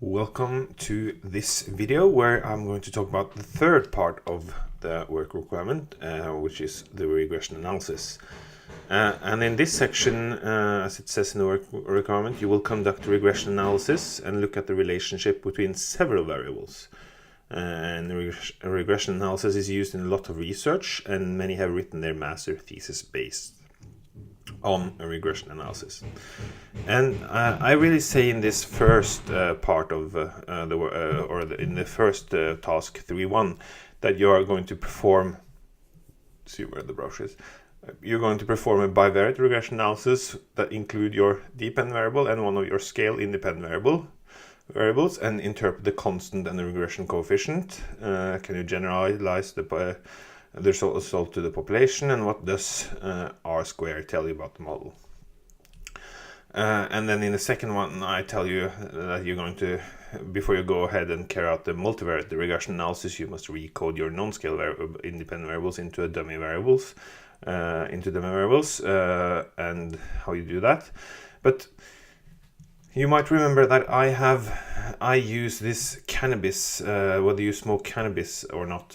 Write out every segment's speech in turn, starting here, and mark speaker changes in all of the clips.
Speaker 1: Welcome to this video where I'm going to talk about the third part of the work requirement, which is the regression analysis. And in this section, as it says in the work requirement, you will conduct regression analysis and look at the relationship between several variables. And regression analysis is used in a lot of research, and many have written their master thesis based on a regression analysis. And I really say in this first part of in the first task 3.1 that you are going to perform, see where the brush is, you're going to perform a bivariate regression analysis that include your dependent variable and one of your scale independent variables and interpret the constant and the regression coefficient. Can you generalize the result to the population, and what does R squared tell you about the model? And then in the second one, I tell you that you're going to, before you go ahead and carry out the multivariate regression analysis, you must recode your non-scale independent variables into dummy variables, and how you do that. But you might remember that I use this cannabis, whether you smoke cannabis or not,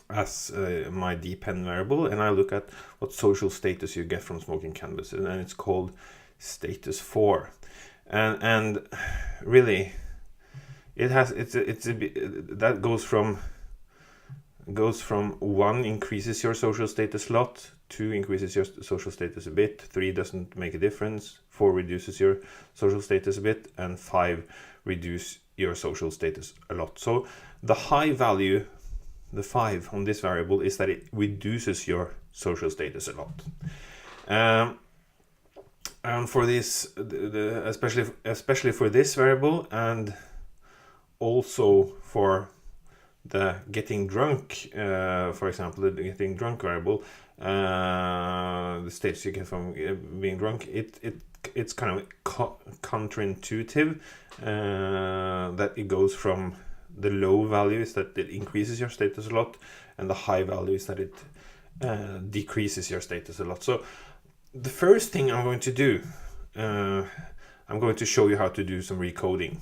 Speaker 1: as my dependent variable, and I look at what social status you get from smoking cannabis, and it's called status 4, and really that goes from 1 increases your social status a lot, 2 increases your social status a bit, 3 doesn't make a difference, 4 reduces your social status a bit, and 5 reduce your social status a lot. So the high value, the 5 on this variable, is that it reduces your social status a lot. And for this, especially for this variable, and also for the getting drunk, for example, the getting drunk variable, the status you get from being drunk, it's kind of counterintuitive that it goes from the low value is that it increases your status a lot, and the high value is that it decreases your status a lot. So the first thing I'm going to do, I'm going to show you how to do some recoding.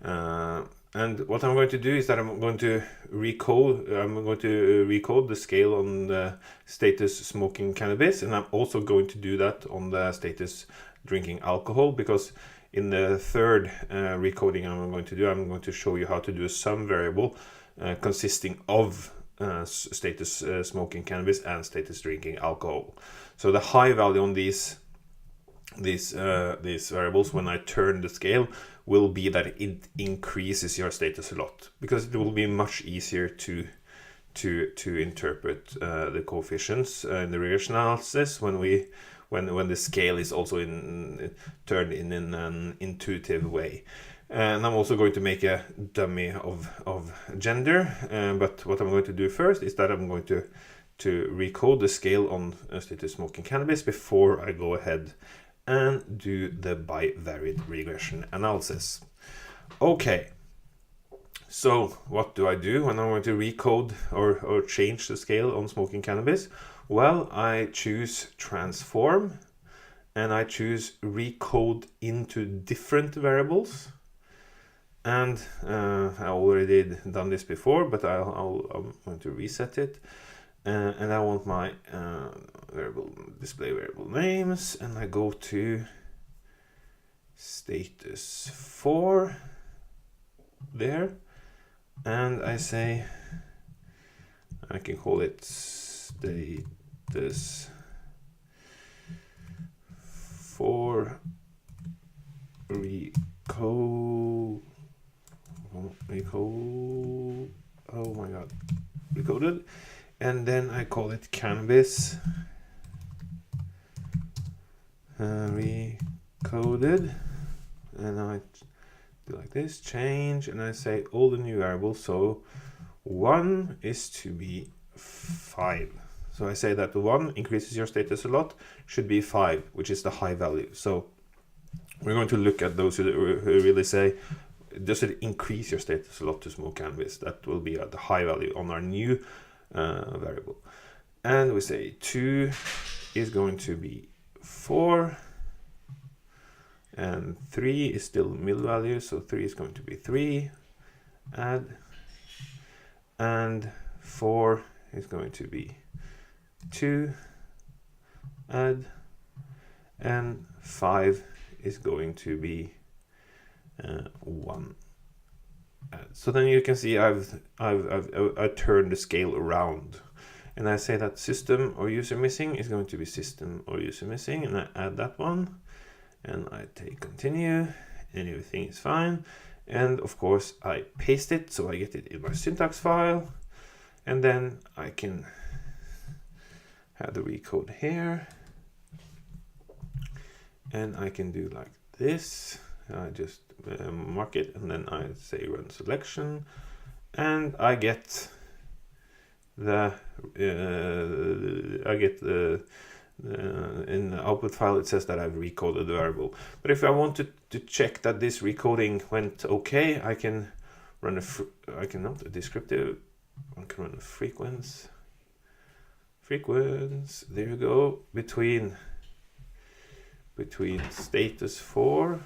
Speaker 1: And what I'm going to do is that I'm going to recode the scale on the status smoking cannabis, and I'm also going to do that on the status drinking alcohol, because in the third recoding I'm going to show you how to do a sum variable consisting of status smoking cannabis and status drinking alcohol. So the high value on these variables, when I turn the scale, will be that it increases your status a lot, because it will be much easier to interpret the coefficients in the regression analysis when the scale is also turned in an intuitive way. And I'm also going to make a dummy of gender, but what I'm going to do first is that I'm going to recode the scale on status smoking cannabis before I go ahead and do the bivariate regression analysis. Okay, so what do I do when I'm going to recode or change the scale on smoking cannabis? Well, I choose transform, and I choose recode into different variables. And I already done this before, but I'm going to reset it. And I want my display variable names, and I go to status 4 there, and I say I can call it status 4 recode. Oh my god, recoded. And then I call it cannabis recoded, and I do like this, change, and I say all the new variables. So 1 is to be 5. So I say that the 1 increases your status a lot should be 5, which is the high value. So we're going to look at those who really say, does it increase your status a lot to smoke cannabis? That will be at the high value on our new variable. And we say 2 is going to be 4, and 3 is still middle value, so 3 is going to be 3, add, and 4 is going to be 2, add, and 5 is going to be 1. So then you can see I've turned the scale around, and I say that system or user missing is going to be system or user missing, and I add that one, and I take continue, and everything is fine. And of course I paste it, so I get it in my syntax file, and then I can have the recode here, and I can do like this. I just mark it, and then I say run selection, and I get the in the output file it says that I've recoded the variable. But if I wanted to check that this recoding went okay, I can run I can run a frequency. There you go, between status 4,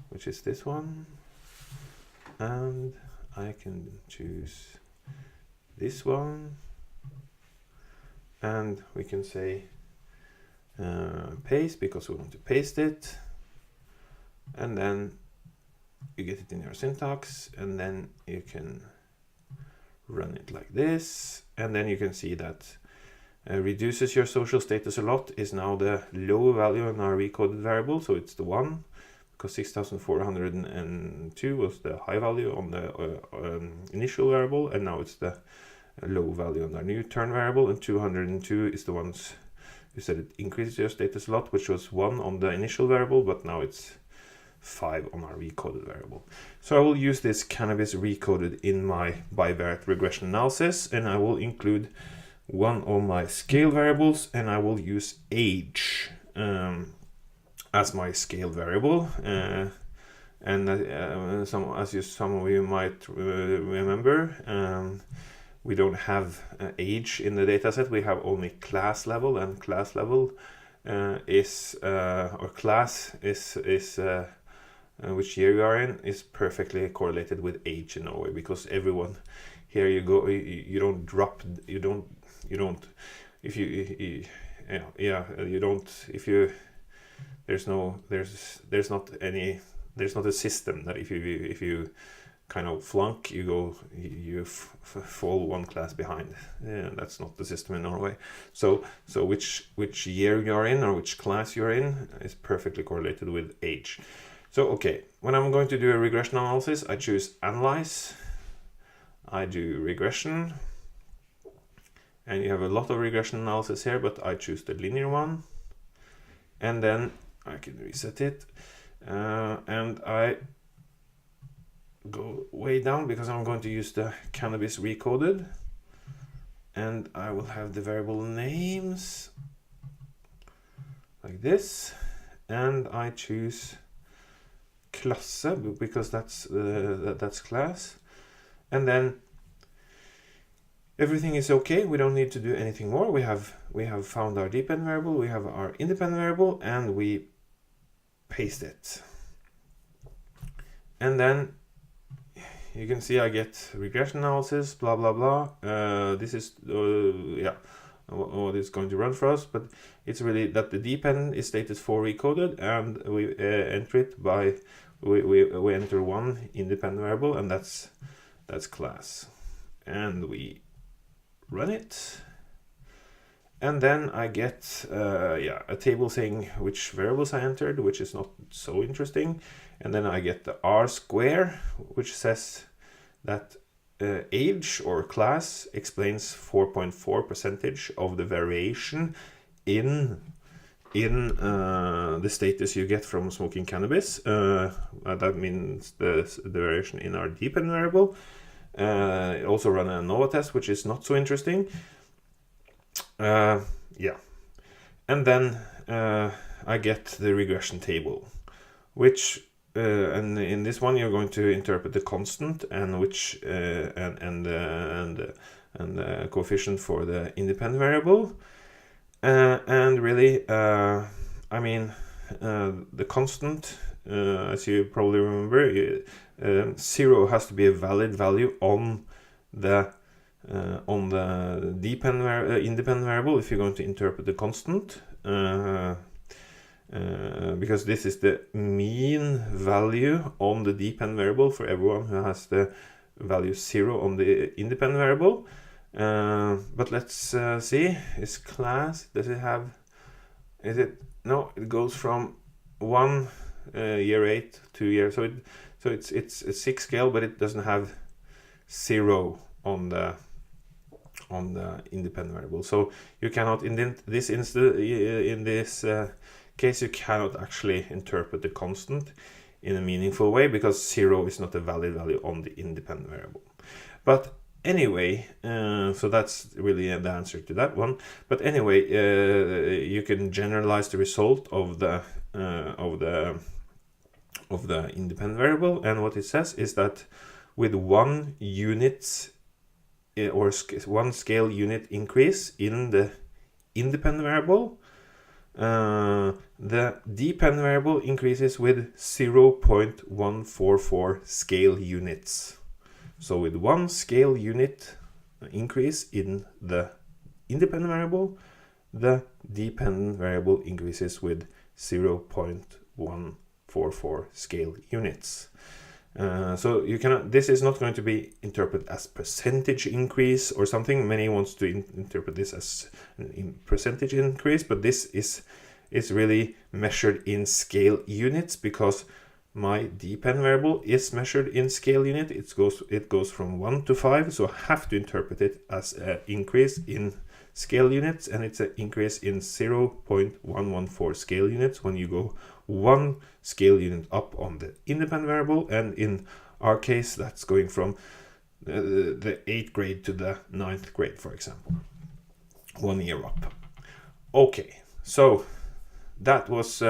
Speaker 1: which is this one, and I can choose this one, and we can say paste because we want to paste it, and then you get it in your syntax, and then you can run it like this, and then you can see that reduces your social status a lot is now the low value in our recoded variable, so it's the 1, because 6402 was the high value on the initial variable, and now it's the low value on our new turn variable, and 202 is the ones who said it increases your status a lot, which was 1 on the initial variable, but now it's 5 on our recoded variable. So I will use this cannabis recoded in my bivariate regression analysis, and I will include one of my scale variables, and I will use age as my scale variable, and some of you might remember, we don't have age in the dataset. We have only class level, and class level is which year you are in is perfectly correlated with age in Norway, because everyone here you go, you don't drop, you don't if you there's not a system that if you kind of flunk, you fall one class behind. Yeah, that's not the system in Norway. So which year you're in or which class you're in is perfectly correlated with age. So okay, when I'm going to do a regression analysis, I choose analyze, I do regression, and you have a lot of regression analysis here, but I choose the linear one, and then I can reset it, and I go way down because I'm going to use the cannabis recoded, and I will have the variable names like this, and I choose klasse because that's class, and then everything is okay. We don't need to do anything more. We have found our depend variable, we have our independent variable, and we paste it, and then you can see I get regression analysis, blah blah blah. This is what it's going to run for us, but it's really that the depend is status 4 recoded, and we enter it by we enter one independent variable, and that's class, and we run it, and then I get a table saying which variables I entered, which is not so interesting, and then I get the R square, which says that age or class explains 4.4% of the variation in the status you get from smoking cannabis. That means the variation in our dependent variable. Also run a ANOVA test, which is not so interesting. And then I get the regression table, which and in this one you're going to interpret the constant and which and the coefficient for the independent variable, and really I mean the constant, as you probably remember, 0 has to be a valid value on the independent variable if you're going to interpret the constant, because this is the mean value on the dependent variable for everyone who has the value 0 on the independent variable. But let's see, is class, does it have, no, it goes from 1 year 8 to year, so it's a 6 scale, but it doesn't have 0 on the independent variable. So you cannot, in this case, you cannot actually interpret the constant in a meaningful way, because 0 is not a valid value on the independent variable. But anyway, so that's really the answer to that one. But anyway, you can generalize the result of the independent variable, and what it says is that with 1 unit or 1 scale unit increase in the independent variable, the dependent variable increases with 0.144 scale units. So with 1 scale unit increase in the independent variable, the dependent variable increases with 0.144 scale units. So you cannot, this is not going to be interpreted as percentage increase or something. Many wants to interpret this as percentage increase, but this is really measured in scale units, because my dependent variable is measured in scale unit. It goes from 1 to 5, so I have to interpret it as an increase in scale units, and it's an increase in 0.114 scale units when you go 1 scale unit up on the independent variable, and in our case that's going from the 8th grade to the 9th grade, for example, 1 year up. Okay, so that was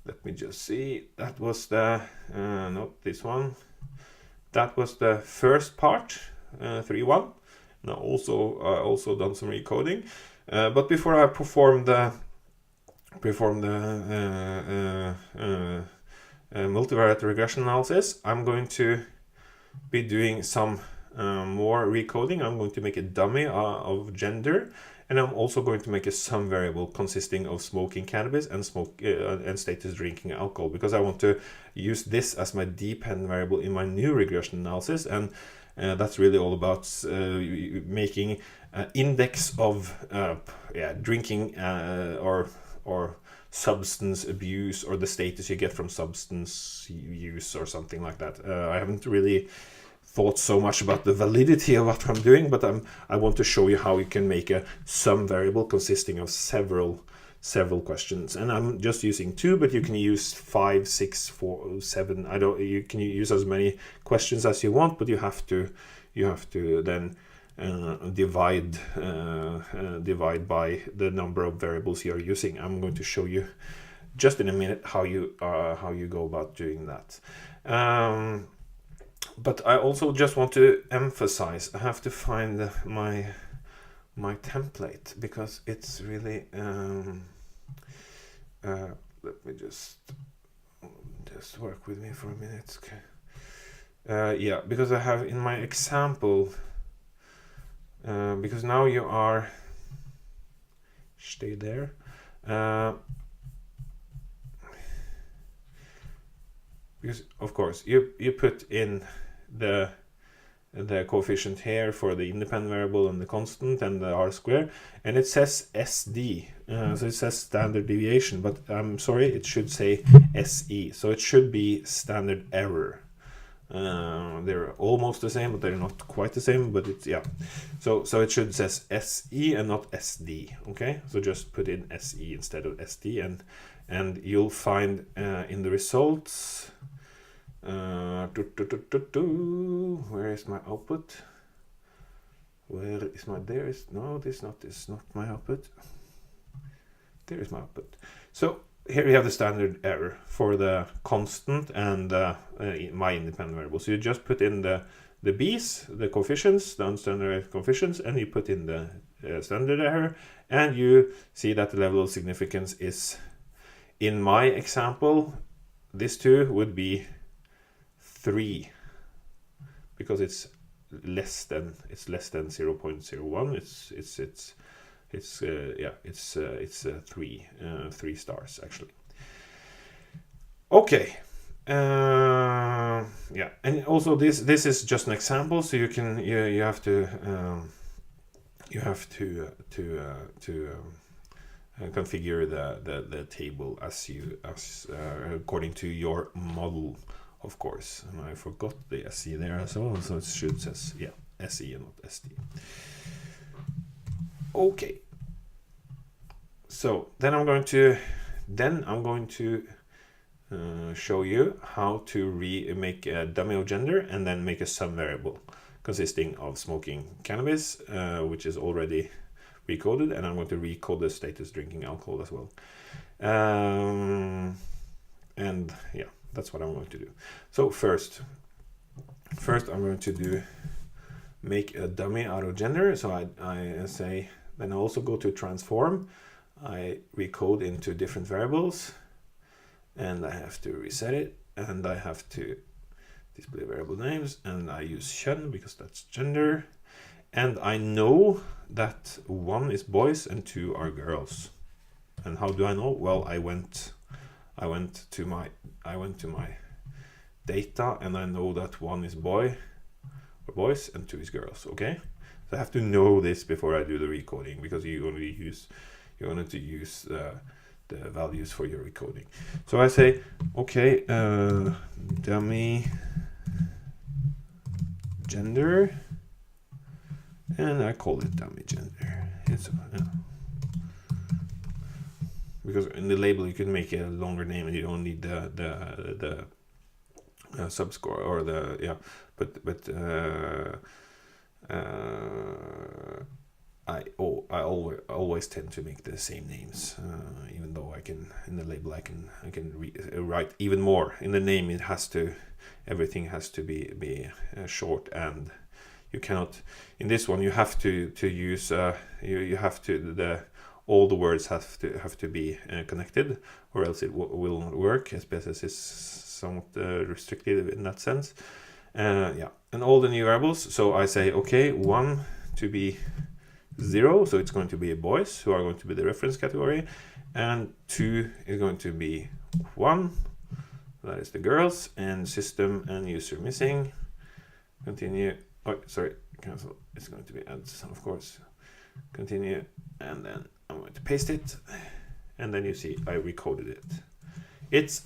Speaker 1: let me just see, that was the not this one, that was the first part, 3.1. Now also done some recoding, but before I perform the multivariate regression analysis, I'm going to be doing some more recoding. I'm going to make a dummy of gender, and I'm also going to make a sum variable consisting of smoking cannabis and status drinking alcohol, because I want to use this as my dependent variable in my new regression analysis, and that's really all about making an index of drinking or substance abuse, or the status you get from substance use or something like that. I haven't really thought so much about the validity of what I'm doing, but I want to show you how you can make a sum variable consisting of several questions. And I'm just using 2, but you can use 5, 6, 4, 7. You can use as many questions as you want, but you have to then divide by the number of variables you're using. I'm going to show you just in a minute how you go about doing that. But I also just want to emphasize, I have to find my template, because it's really let me just work with me for a minute. Okay. Because I have in my example, because now you are, stay there, because of course you put in the coefficient here for the independent variable and the constant and the r square, and it says SD, so it says standard deviation, but I'm sorry, it should say SE, so it should be standard error. They're almost the same, but they're not quite the same, but it's, yeah, so it should says SE and not SD. Okay, so just put in SE instead of SD, and you'll find in the results, where is my output? Where is my, this is not my output. There is my output. So here we have the standard error for the constant and my independent variable. So you just put in the b's, the coefficients, the unstandardized coefficients, and you put in the standard error, and you see that the level of significance is in my example, this two would be 3 because it's less than 0.01. It's 3 stars actually. Okay. Yeah, and also this is just an example, so you have to configure the table as according to your model, of course. And I forgot the SE there as well, so it should says SE and not SD. Okay. So then I'm going to show you how to make a dummy of gender and then make a sum variable consisting of smoking cannabis, which is already recoded, and I'm going to recode the status drinking alcohol as well. And yeah, that's what I'm going to do. So first I'm going to make a dummy out of gender. So I say, then I also go to transform. I recode into different variables, and I have to reset it, and I have to display variable names, and I use kön because that's gender, and I know that 1 is boys and 2 are girls. And how do I know? Well, I went to my data, and I know that 1 is boys and 2 is girls. Okay, so I have to know this before I do the recoding, because you want to use the values for your recoding. So I say, okay, dummy gender, and I call it dummy gender. Because in the label you can make a longer name, and you don't need the subscore or I always tend to make the same names, even though I can in the label I can write even more. In the name everything has to be short, and you cannot, in this one you have to use all the words have to be connected, or else it will not work. SPSS is somewhat restricted in that sense. Yeah, and all the new variables. So I say, okay, 1 to be 0, so it's going to be boys, who are going to be the reference category, and 2 is going to be 1, that is the girls, and system and user missing. Continue. Oh, sorry, cancel. It's going to be ads, of course. Continue, and then I'm going to paste it, and then you see I recoded it. It's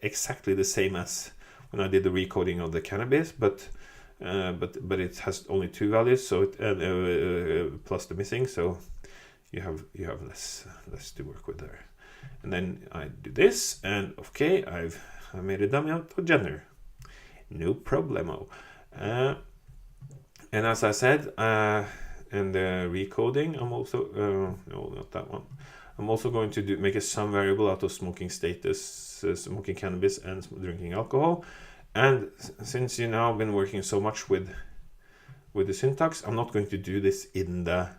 Speaker 1: exactly the same as when I did the recoding of the cannabis, but it has only 2 values, so plus the missing, so you have less to work with there. And then I do this, and okay, I made a dummy out of gender. No problemo. And as I said, in the recoding, I'm also no, not that one. I'm also going to make a sum variable out of smoking status, smoking cannabis, and drinking alcohol. And since you now have been working so much with the syntax, I'm not going to do this in the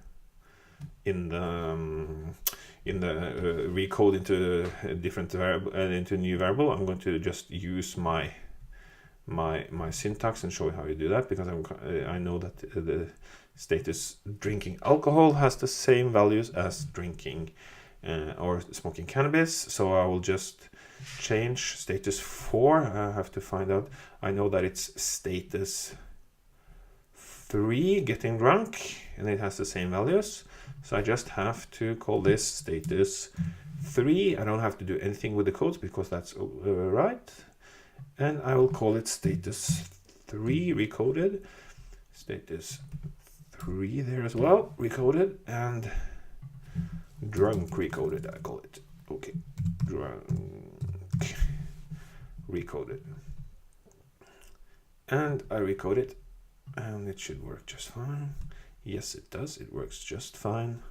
Speaker 1: recode into a different variable, into a new variable. I'm going to just use my syntax and show you how you do that, because I know that the status drinking alcohol has the same values as drinking or smoking cannabis. So I will just change status 4. I have to find out. I know that it's status 3, getting drunk, and it has the same values. So I just have to call this status 3. I don't have to do anything with the codes because that's right. And I will call it status 3 recoded. Status 3 there as well, recoded, and drunk recoded, I call it. Okay, drunk recoded. And I recode it, and it should work just fine. Yes, it does. It works just fine.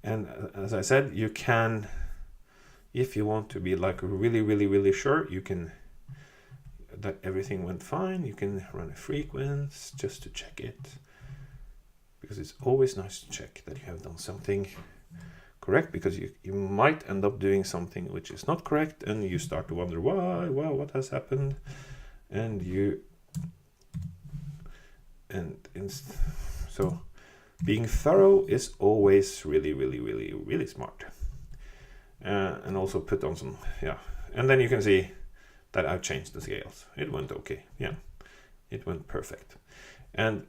Speaker 1: And as I said, you can, if you want to be like really sure, you can, that everything went fine, you can run a frequency just to check it, because it's always nice to check that you have done something correct, because you might end up doing something which is not correct, and you start to wonder why, well, what has happened, so being thorough is always really smart. And also put on some, and then you can see that I've changed the scales. It went okay, it went perfect. And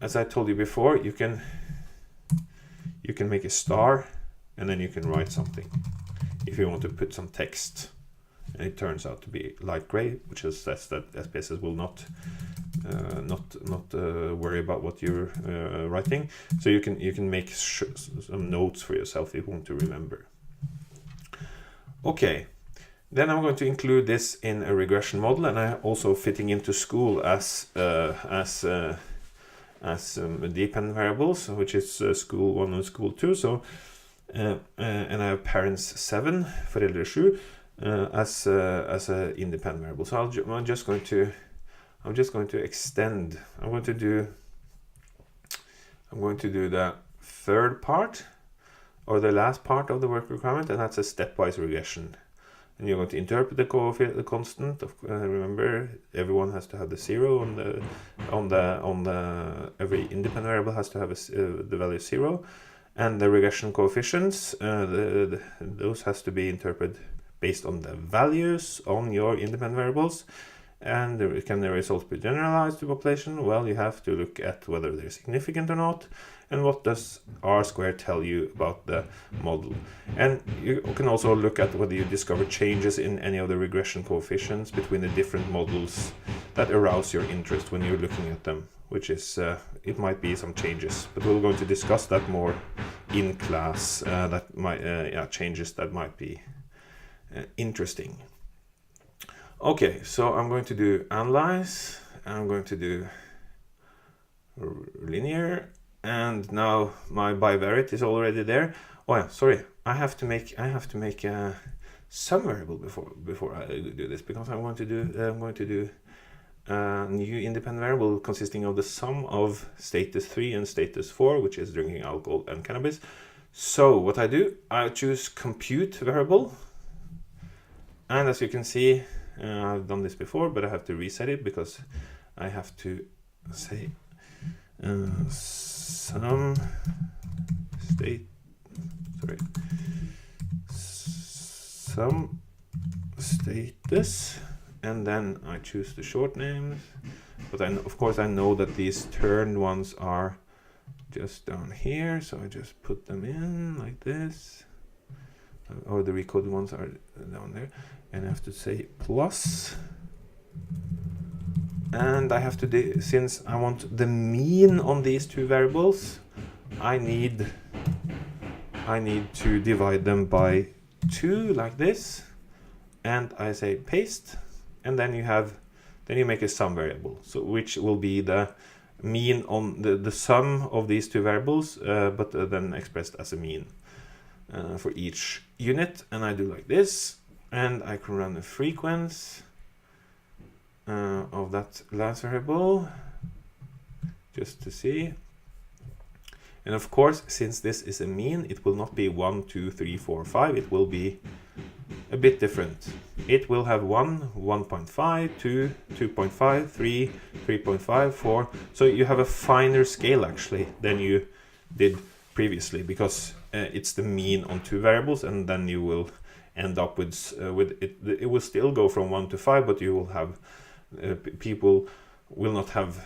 Speaker 1: as I told you before, you can make a star, and then you can write something if you want to put some text, and it turns out to be light gray, which says that SPSS will not worry about what you're writing. So you can make some notes for yourself if you want to remember. Okay, then I'm going to include this in a regression model, and I'm also fitting into school as dependent variables, which is school 1 and school 2. So and I have parents 7, foreldre 7, as a independent variable. So I'm just going to extend. I'm going to do the third part, or the last part of the work requirement, and that's a stepwise regression. And you're going to interpret the constant. Remember, everyone has to have the 0 on the every independent variable has to have the value 0, and the regression coefficients. Those has to be interpreted based on the values on your independent variables. And can the results be generalized to population? Well, you have to look at whether they're significant or not, and what does R² tell you about the model. And you can also look at whether you discover changes in any of the regression coefficients between the different models that arouse your interest when you're looking at them, which is, it might be some changes, but we're going to discuss that more in class, that might, changes that might be interesting. Okay, so I'm going to do analyze, I'm going to do linear, and now my bivariate is already there. Oh yeah, sorry, I have to make a sum variable before I do this, because I'm going to do a new independent variable consisting of the sum of status 3 and status 4, which is drinking alcohol and cannabis. So what I do, I choose compute variable, and as you can see, I've done this before, but I have to reset it because I have to say sum status, and then I choose the short names. But then, of course, I know that these turned ones are just down here, so I just put them in like this, or the recoded ones are down there. And I have to say plus, and I have to since I want the mean on these two variables, I need to divide them by 2 like this, and I say paste, and then you make a sum variable, so which will be the mean on the sum of these two variables, but then expressed as a mean for each unit. And I do like this. And I can run the frequency of that last variable just to see. And of course, since this is a mean, it will not be 1, 2, 3, 4, 5. It will be a bit different. It will have 1, 1.5, 2, 2.5, 3, 3.5, 4. So you have a finer scale actually than you did previously, because it's the mean on 2 variables, and then you will end up with it. It will still go from 1 to 5, but you will have people will not have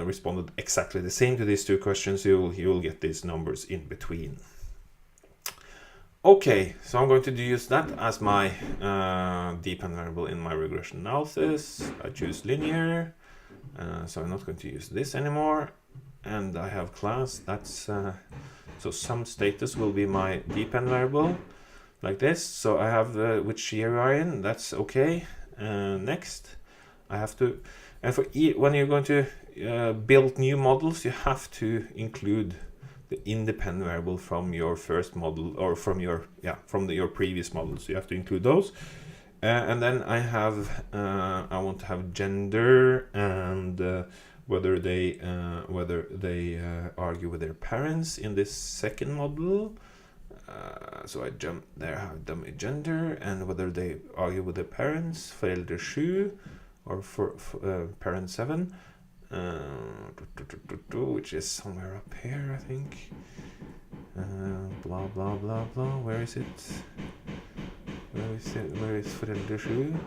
Speaker 1: responded exactly the same to these two questions. You will get these numbers in between. Okay, so I'm going to use that as my dependent variable in my regression analysis. I choose linear, so I'm not going to use this anymore. And I have class, that's so sum status will be my dependent variable, like this. So I have which year you are in, that's okay. Next, I have to, and for when you're going to build new models, you have to include the independent variable from your first model, or from your your previous models. You have to include those. And then I have I want to have gender and whether they argue with their parents in this second model. So I jump there, have dummy gender, and whether they argue with their parents, förälder 7 or parent 7, which is somewhere up here, I think. Blah blah blah blah. Where is it? Where is it? Where is förälder 7?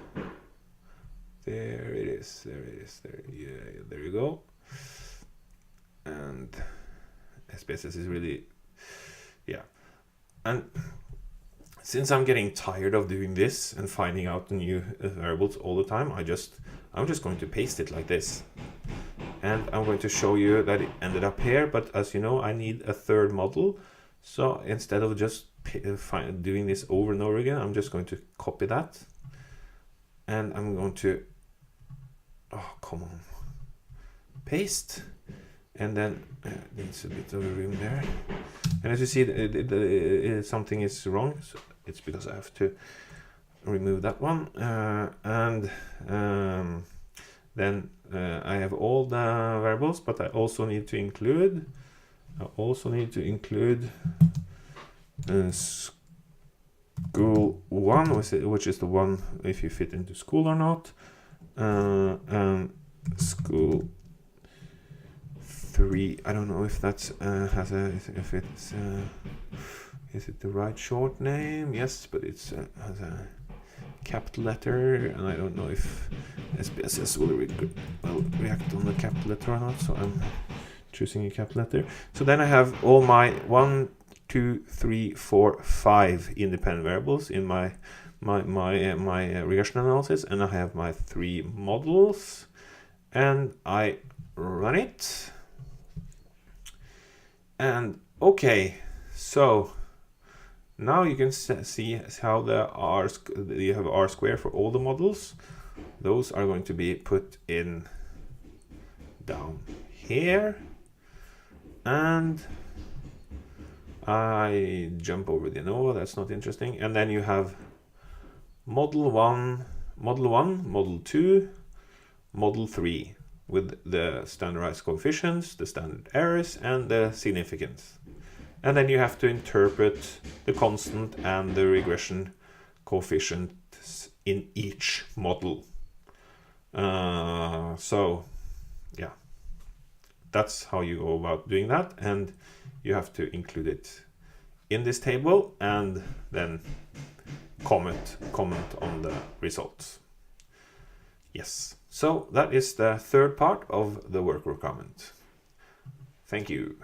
Speaker 1: There it is. There it is. There. Yeah. There you go. And SPSS is really, yeah. And since I'm getting tired of doing this and finding out the new variables all the time, I'm just going to paste it like this. And I'm going to show you that it ended up here, but as you know, I need a third model. So instead of just doing this over and over again, I'm just going to copy that. And I'm going to, oh, come on, paste. And then needs a bit of a room there. And as you see, something is wrong. So it's because I have to remove that one. Then I have all the variables, but I also need to include school 1, which is the one if you fit into school or not, and school 3. I don't know if that's has a, if it's is it the right short name? Yes, but it's has a capital letter, and I don't know if SPSS will react on the capital letter or not. So I'm choosing a capital letter. So then I have all my 1, 2, 3, 4, 5 independent variables in my regression analysis, and I have my 3 models, and I run it. And okay, so now you can see how you have R square for all the models. Those are going to be put in down here, and I jump over the ANOVA, that's not interesting. And then you have model 1, model 2, model 3 with the standardized coefficients, the standard errors, and the significance. And then you have to interpret the constant and the regression coefficients in each model. So yeah, that's how you go about doing that, and you have to include it in this table and then comment on the results. Yes, so that is the third part of the work requirement. Thank you.